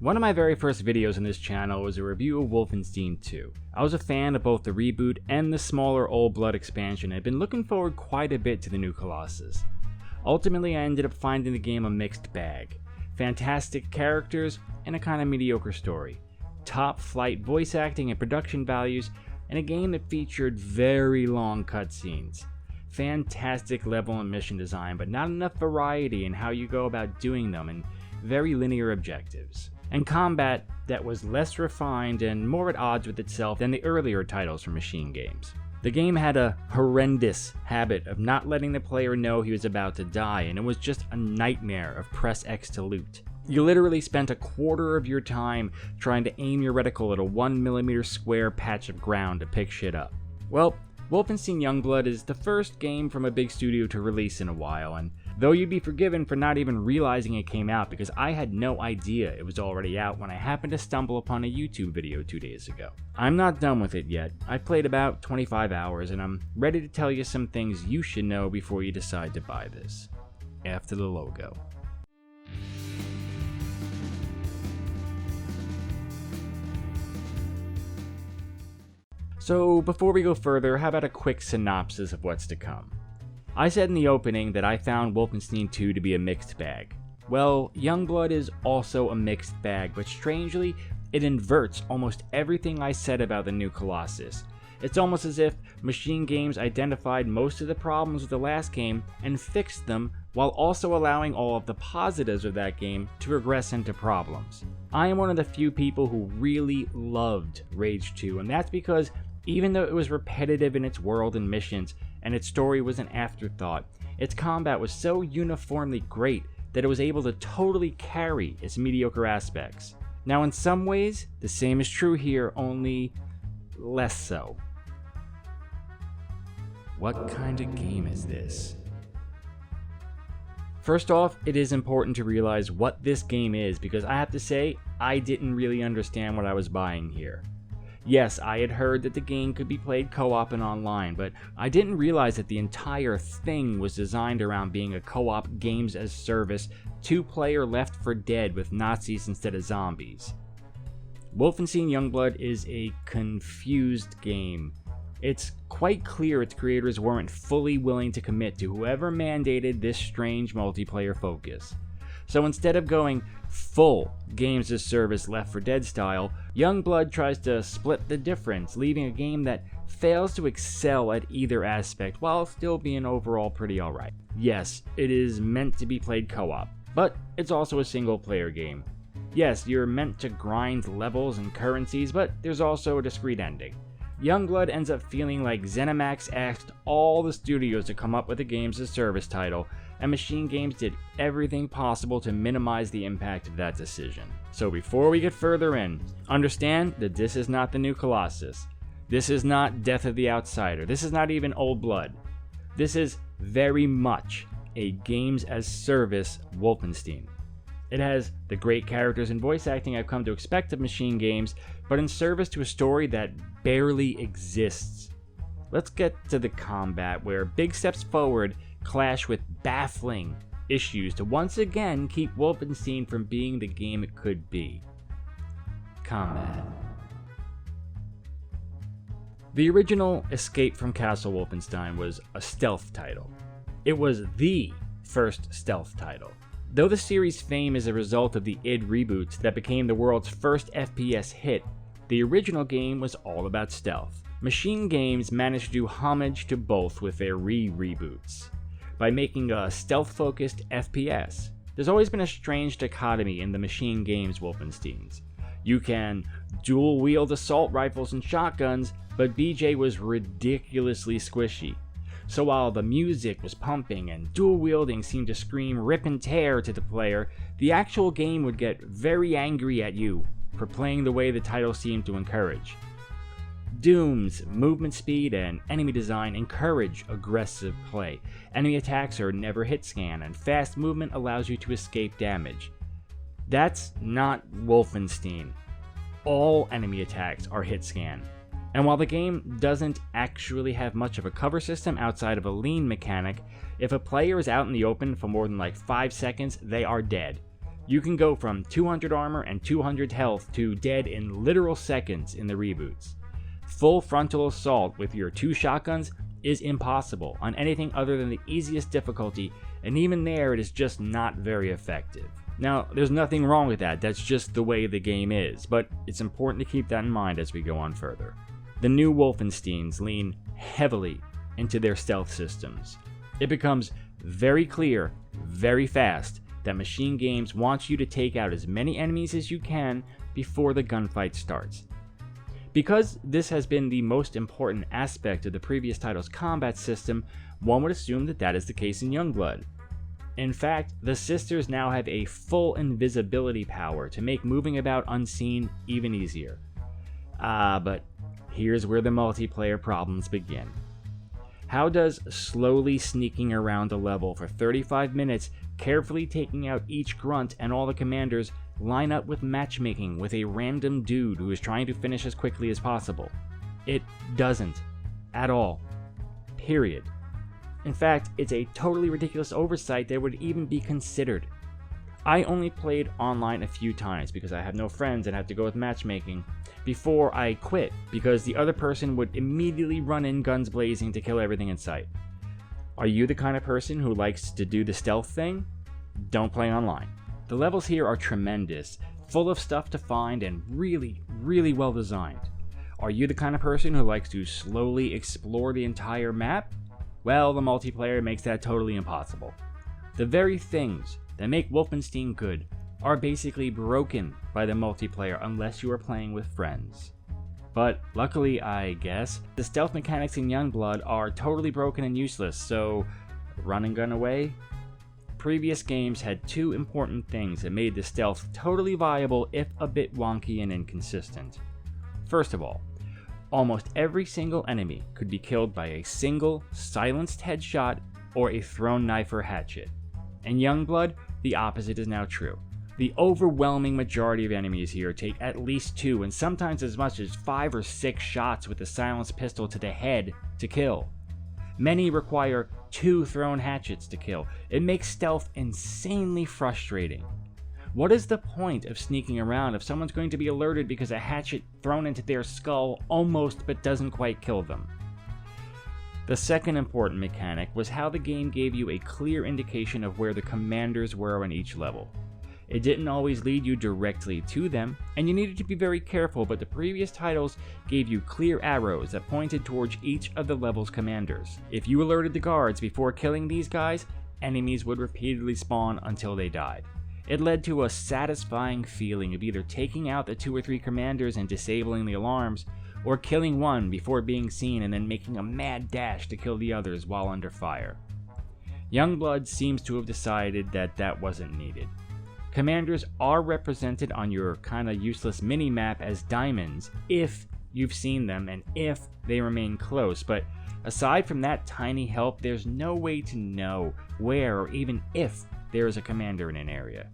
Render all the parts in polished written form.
One of my very first videos on this channel was a review of Wolfenstein 2. I was a fan of both the reboot and the smaller Old Blood expansion and had been looking forward quite a bit to the new Colossus. Ultimately, I ended up finding the game a mixed bag. Fantastic characters and a kind of mediocre story. Top flight voice acting and production values, and a game that featured very long cutscenes. Fantastic level and mission design, but not enough variety in how you go about doing them, and very linear objectives. And combat that was less refined and more at odds with itself than the earlier titles from Machine Games. The game had a horrendous habit of not letting the player know he was about to die, and it was just a nightmare of press X to loot. You literally spent a quarter of your time trying to aim your reticle at a 1mm square patch of ground to pick shit up. Well, Wolfenstein Youngblood is the first game from a big studio to release in a while, and though you'd be forgiven for not even realizing it came out because I had no idea it was already out when I happened to stumble upon a YouTube video 2 days ago. I'm not done with it yet. I played about 25 hours and I'm ready to tell you some things you should know before you decide to buy this. After the logo. So before we go further, how about a quick synopsis of what's to come? I said in the opening that I found Wolfenstein 2 to be a mixed bag. Well, Youngblood is also a mixed bag, but strangely, it inverts almost everything I said about the new Colossus. It's almost as if Machine Games identified most of the problems with the last game and fixed them, while also allowing all of the positives of that game to regress into problems. I am one of the few people who really loved Rage 2, and that's because even though it was repetitive in its world and missions, and its story was an afterthought, its combat was so uniformly great that it was able to totally carry its mediocre aspects. Now in some ways, the same is true here, only less so. What kind of game is this? First off, it is important to realize what this game is, because I have to say, I didn't really understand what I was buying here. Yes, I had heard that the game could be played co-op and online, but I didn't realize that the entire thing was designed around being a co-op games as service, 2-player Left 4 Dead with Nazis instead of zombies. Wolfenstein Youngblood is a confused game. It's quite clear its creators weren't fully willing to commit to whoever mandated this strange multiplayer focus. So instead of going full games as service Left 4 Dead style, Youngblood tries to split the difference, leaving a game that fails to excel at either aspect while still being overall pretty alright. Yes, it is meant to be played co-op, but it's also a single player game. Yes, you're meant to grind levels and currencies, but there's also a discrete ending. Youngblood ends up feeling like ZeniMax asked all the studios to come up with a games as service title, and Machine Games did everything possible to minimize the impact of that decision. So before we get further in, understand that this is not the new Colossus. This is not Death of the Outsider. This is not even Old Blood. This is very much a games as service Wolfenstein. It has the great characters and voice acting I've come to expect of Machine Games, but in service to a story that barely exists. Let's get to the combat, where big steps forward clash with baffling issues to once again keep Wolfenstein from being the game it could be. Combat. The original Escape from Castle Wolfenstein was a stealth title. It was the first stealth title. Though the series' fame is a result of the id reboots that became the world's first FPS hit, the original game was all about stealth. Machine Games managed to do homage to both with their reboots by making a stealth-focused FPS. There's always been a strange dichotomy in the Machine Games Wolfensteins. You can dual-wield assault rifles and shotguns, but BJ was ridiculously squishy. So while the music was pumping and dual-wielding seemed to scream rip and tear to the player, the actual game would get very angry at you for playing the way the title seemed to encourage. Doom's movement speed and enemy design encourage aggressive play. Enemy attacks are never hit scan, and fast movement allows you to escape damage. That's not Wolfenstein. All enemy attacks are hit scan. And while the game doesn't actually have much of a cover system outside of a lean mechanic, if a player is out in the open for more than like 5 seconds, they are dead. You can go from 200 armor and 200 health to dead in literal seconds in the reboots. Full frontal assault with your 2 shotguns is impossible on anything other than the easiest difficulty, and even there it is just not very effective. Now, there's nothing wrong with that, that's just the way the game is, but it's important to keep that in mind as we go on further. The new Wolfensteins lean heavily into their stealth systems. It becomes very clear, very fast, that Machine Games wants you to take out as many enemies as you can before the gunfight starts. Because this has been the most important aspect of the previous title's combat system, one would assume that that is the case in Youngblood. In fact, the sisters now have a full invisibility power to make moving about unseen even easier. But here's where the multiplayer problems begin. How does slowly sneaking around a level for 35 minutes, carefully taking out each grunt and all the commanders, line up with matchmaking with a random dude who is trying to finish as quickly as possible? It doesn't. At all. Period. In fact, it's a totally ridiculous oversight that would even be considered. I only played online a few times because I have no friends and had to go with matchmaking before I quit because the other person would immediately run in guns blazing to kill everything in sight. Are you the kind of person who likes to do the stealth thing? Don't play online. The levels here are tremendous, full of stuff to find and really, really well designed. Are you the kind of person who likes to slowly explore the entire map? Well, the multiplayer makes that totally impossible. The very things that make Wolfenstein good are basically broken by the multiplayer unless you are playing with friends. But luckily, I guess, the stealth mechanics in Youngblood are totally broken and useless, so run and gun away? Previous games had 2 important things that made the stealth totally viable if a bit wonky and inconsistent. First of all, almost every single enemy could be killed by a single silenced headshot or a thrown knife or hatchet. In Youngblood, the opposite is now true. The overwhelming majority of enemies here take at least 2 and sometimes as much as 5 or 6 shots with a silenced pistol to the head to kill. Many require 2 thrown hatchets to kill. It makes stealth insanely frustrating. What is the point of sneaking around if someone's going to be alerted because a hatchet thrown into their skull almost but doesn't quite kill them? The second important mechanic was how the game gave you a clear indication of where the commanders were on each level. It didn't always lead you directly to them, and you needed to be very careful, but the previous titles gave you clear arrows that pointed towards each of the level's commanders. If you alerted the guards before killing these guys, enemies would repeatedly spawn until they died. It led to a satisfying feeling of either taking out the 2 or 3 commanders and disabling the alarms, or killing one before being seen and then making a mad dash to kill the others while under fire. Youngblood seems to have decided that that wasn't needed. Commanders are represented on your kinda useless mini-map as diamonds if you've seen them and if they remain close, but aside from that tiny help, there's no way to know where or even if there is a commander in an area.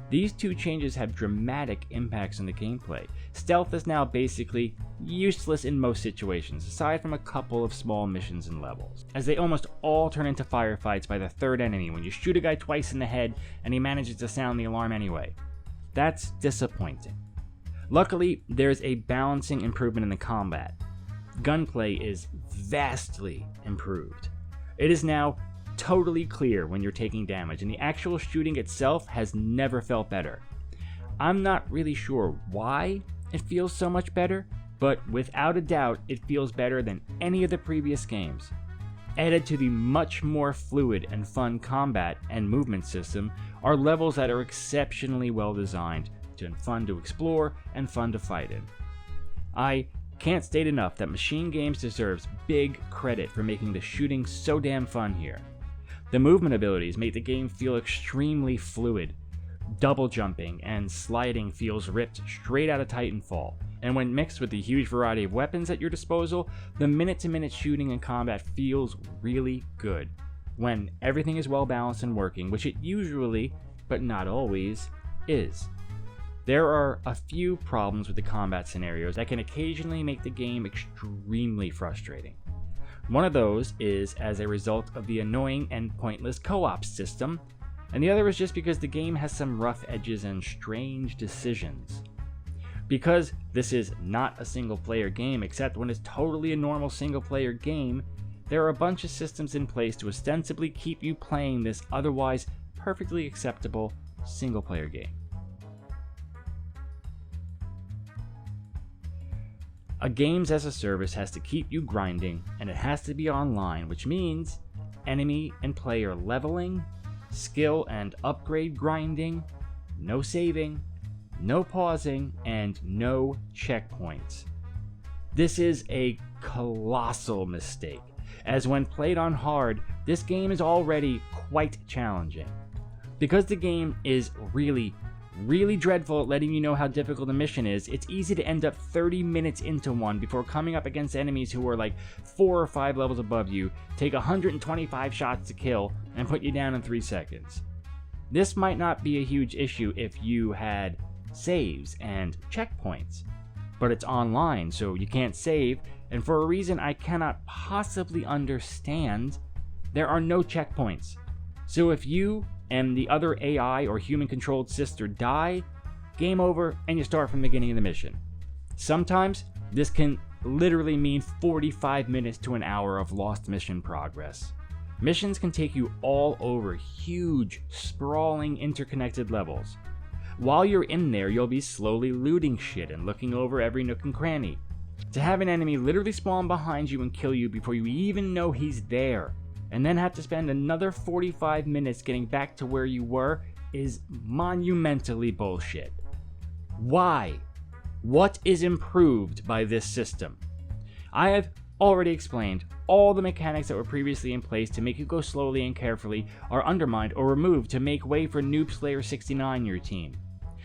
These 2 changes have dramatic impacts on the gameplay. Stealth is now basically useless in most situations, aside from a couple of small missions and levels, as they almost all turn into firefights by the 3rd enemy when you shoot a guy twice in the head and he manages to sound the alarm anyway. That's disappointing. Luckily, there's a balancing improvement in the combat. Gunplay is vastly improved. It is now totally clear when you're taking damage, and the actual shooting itself has never felt better. I'm not really sure why it feels so much better, but without a doubt it feels better than any of the previous games. Added to the much more fluid and fun combat and movement system are levels that are exceptionally well designed, and fun to explore and fun to fight in. I can't state enough that Machine Games deserves big credit for making the shooting so damn fun here. The movement abilities make the game feel extremely fluid. Double jumping and sliding feels ripped straight out of Titanfall, and when mixed with the huge variety of weapons at your disposal, the minute-to-minute shooting and combat feels really good. When everything is well balanced and working, which it usually, but not always, is. There are a few problems with the combat scenarios that can occasionally make the game extremely frustrating. One of those is as a result of the annoying and pointless co-op system. and the other is just because the game has some rough edges and strange decisions. Because this is not a single player game, except when it's totally a normal single player game, there are a bunch of systems in place to ostensibly keep you playing this otherwise perfectly acceptable single player game. A games as a service has to keep you grinding, and it has to be online, which means enemy and player leveling, skill and upgrade grinding, no saving, no pausing, and no checkpoints. This is a colossal mistake, as when played on hard, this game is already quite challenging. Because the game is really dreadful at letting you know how difficult a mission is, it's easy to end up 30 minutes into one before coming up against enemies who are like 4 or 5 levels above you, take 125 shots to kill, and put you down in 3 seconds. This might not be a huge issue if you had saves and checkpoints, but it's online, so you can't save, and for a reason I cannot possibly understand, there are no checkpoints. So if you and the other AI or human-controlled sister die, game over, and you start from the beginning of the mission. Sometimes this can literally mean 45 minutes to an hour of lost mission progress. Missions can take you all over huge, sprawling, interconnected levels. While you're in there, you'll be slowly looting shit and looking over every nook and cranny. To have an enemy literally spawn behind you and kill you before you even know he's there, and then have to spend another 45 minutes getting back to where you were, is monumentally bullshit. Why? What is improved by this system? I have already explained all the mechanics that were previously in place to make you go slowly and carefully are undermined or removed to make way for Noob Slayer 69 in your team.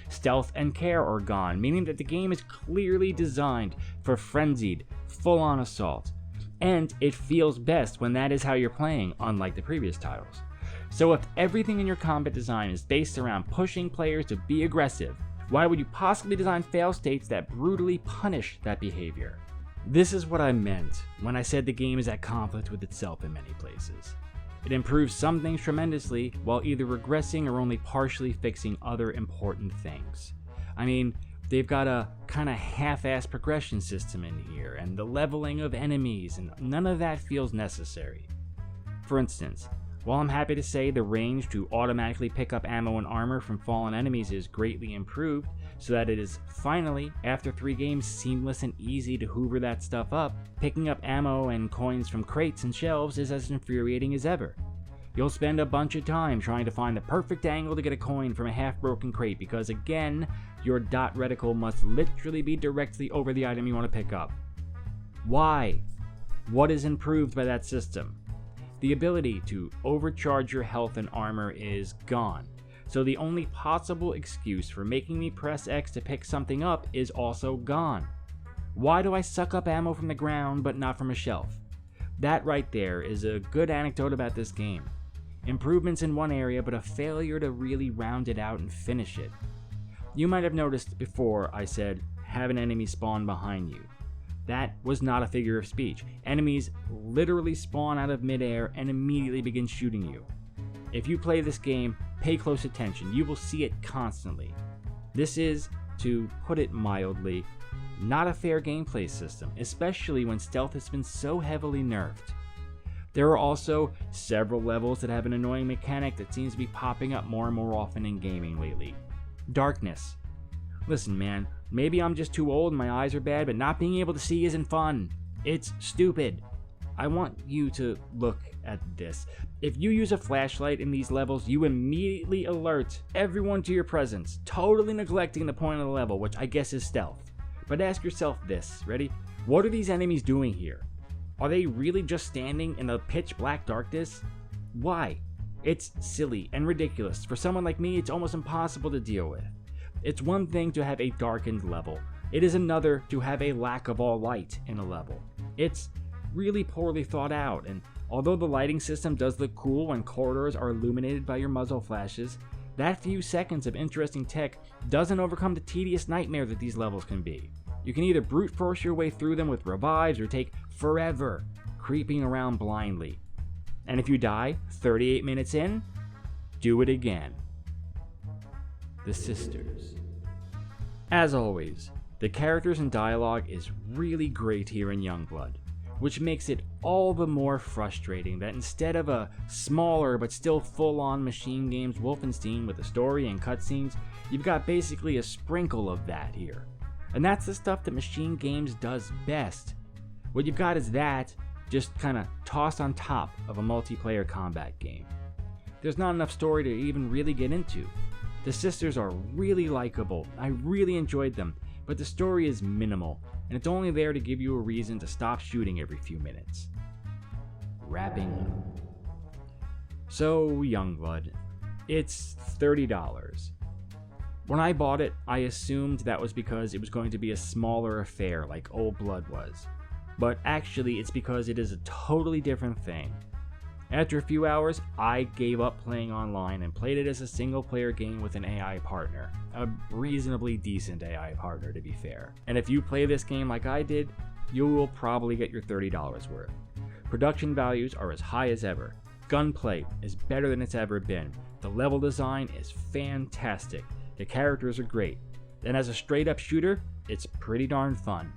Stealth and care are gone, meaning that the game is clearly designed for frenzied, full-on assault. And it feels best when that is how you're playing, unlike the previous titles. So if everything in your combat design is based around pushing players to be aggressive, why would you possibly design fail states that brutally punish that behavior? This is what I meant when I said the game is at conflict with itself in many places. It improves some things tremendously while either regressing or only partially fixing other important things. I mean, they've got a kind of half-assed progression system in here, and the leveling of enemies, and none of that feels necessary. For instance, while I'm happy to say the range to automatically pick up ammo and armor from fallen enemies is greatly improved, so that it is finally, after 3 games, seamless and easy to hoover that stuff up, picking up ammo and coins from crates and shelves is as infuriating as ever. You'll spend a bunch of time trying to find the perfect angle to get a coin from a half-broken crate because, again, your dot reticle must literally be directly over the item you want to pick up. Why? What is improved by that system? The ability to overcharge your health and armor is gone, so the only possible excuse for making me press X to pick something up is also gone. Why do I suck up ammo from the ground but not from a shelf? That right there is a good anecdote about this game. Improvements in one area, but a failure to really round it out and finish it. You might have noticed before I said, have an enemy spawn behind you. That was not a figure of speech. Enemies literally spawn out of midair and immediately begin shooting you. If you play this game, pay close attention. You will see it constantly. This is, to put it mildly, not a fair gameplay system, especially when stealth has been so heavily nerfed. There are also several levels that have an annoying mechanic that seems to be popping up more and more often in gaming lately. Darkness. Listen, man, maybe I'm just too old and my eyes are bad, but not being able to see isn't fun. It's stupid. I want you to look at this. If you use a flashlight in these levels, you immediately alert everyone to your presence, totally neglecting the point of the level, which I guess is stealth. But ask yourself this, ready? What are these enemies doing here? Are they really just standing in the pitch black darkness? Why? It's silly and ridiculous. For someone like me, it's almost impossible to deal with. It's one thing to have a darkened level. It is another to have a lack of all light in a level. It's really poorly thought out, and although the lighting system does look cool when corridors are illuminated by your muzzle flashes, that few seconds of interesting tech doesn't overcome the tedious nightmare that these levels can be. You can either brute force your way through them with revives or take forever creeping around blindly. And if you die 38 minutes in, do it again. The Sisters. As always, the characters and dialogue is really great here in Youngblood, which makes it all the more frustrating that instead of a smaller but still full-on Machine Games Wolfenstein with a story and cutscenes, you've got basically a sprinkle of that here. And that's the stuff that Machine Games does best. What you've got is that, just kinda tossed on top of a multiplayer combat game. There's not enough story to even really get into. The sisters are really likable, I really enjoyed them, but the story is minimal, and it's only there to give you a reason to stop shooting every few minutes. Wrapping up. So, Youngblood. It's $30. When I bought it, I assumed that was because it was going to be a smaller affair like Old Blood was. But actually, it's because it is a totally different thing. After a few hours, I gave up playing online and played it as a single-player game with an AI partner. A reasonably decent AI partner, to be fair. And if you play this game like I did, you will probably get your $30 worth. Production values are as high as ever. Gunplay is better than it's ever been. The level design is fantastic. The characters are great. And as a straight-up shooter, it's pretty darn fun.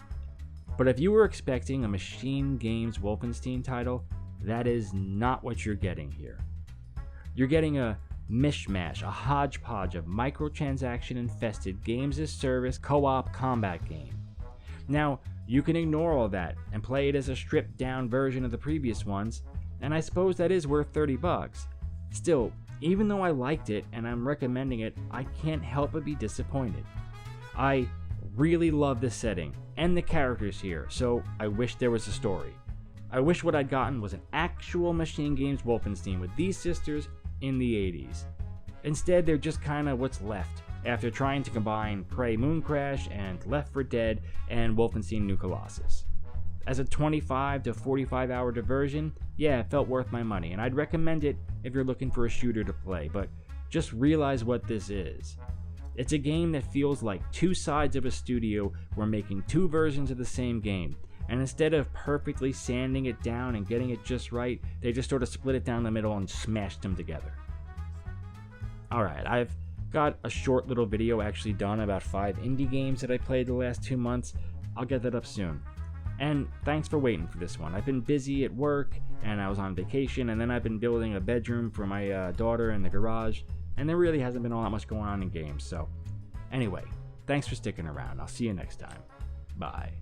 But if you were expecting a Machine Games Wolfenstein title, that is not what you're getting here. You're getting a mishmash, a hodgepodge of microtransaction-infested games-as-service co-op combat game. Now, you can ignore all that and play it as a stripped-down version of the previous ones, and I suppose that is worth $30. Still, even though I liked it and I'm recommending it, I can't help but be disappointed. I really love the setting and the characters here, so I wish there was a story. I wish what I'd gotten was an actual Machine Games Wolfenstein with these sisters in the 80s. Instead, they're just kinda what's left after trying to combine Prey Moon Crash and Left 4 Dead and Wolfenstein New Colossus. As a 25 to 45 hour diversion, yeah, it felt worth my money, and I'd recommend it if you're looking for a shooter to play, but just realize what this is. It's a game that feels like two sides of a studio were making two versions of the same game, and instead of perfectly sanding it down and getting it just right, they just sort of split it down the middle and smashed them together. Alright, I've got a short little video actually done about 5 indie games that I played the last 2 months. I'll get that up soon. And thanks for waiting for this one. I've been busy at work, and I was on vacation, and then I've been building a bedroom for my daughter in the garage, and there really hasn't been all that much going on in games, so anyway, thanks for sticking around. I'll see you next time. Bye.